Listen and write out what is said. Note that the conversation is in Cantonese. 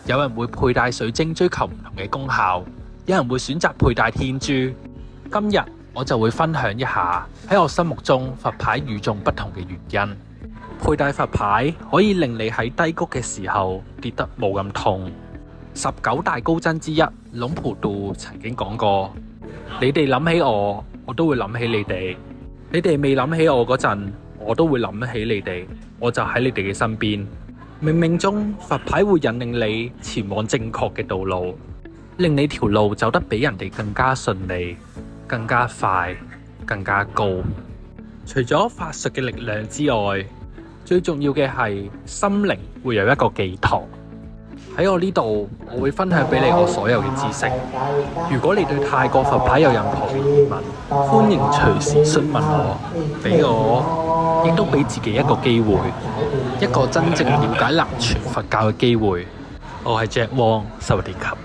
有人會佩戴水晶追求唔同嘅功效，有人會選擇佩戴天珠。今日我就會分享一下喺我心目中佛牌與眾不同嘅原因。佩戴佛牌可以令你喺低谷嘅時候跌得冇咁痛。19大高僧之一龍普度曾經講過：你哋諗起我，我都會諗起你哋；你哋未諗起我嗰陣，我都會諗起你哋。我就喺你哋嘅身邊。冥冥中，佛牌會引領你前往正確嘅道路，令你條路走得比人哋更加順利、更加快、更加高。除咗法術嘅力量之外，最重要嘅係心靈會有一個寄託。喺我呢度，我會分享俾你我所有嘅知識。如果你對泰國佛牌有任何嘅疑問，歡迎隨時詢問我，俾我亦都俾自己一個機會，一個真正了解南傳佛教嘅機會。我係 Jack Wong，薩瓦迪卡。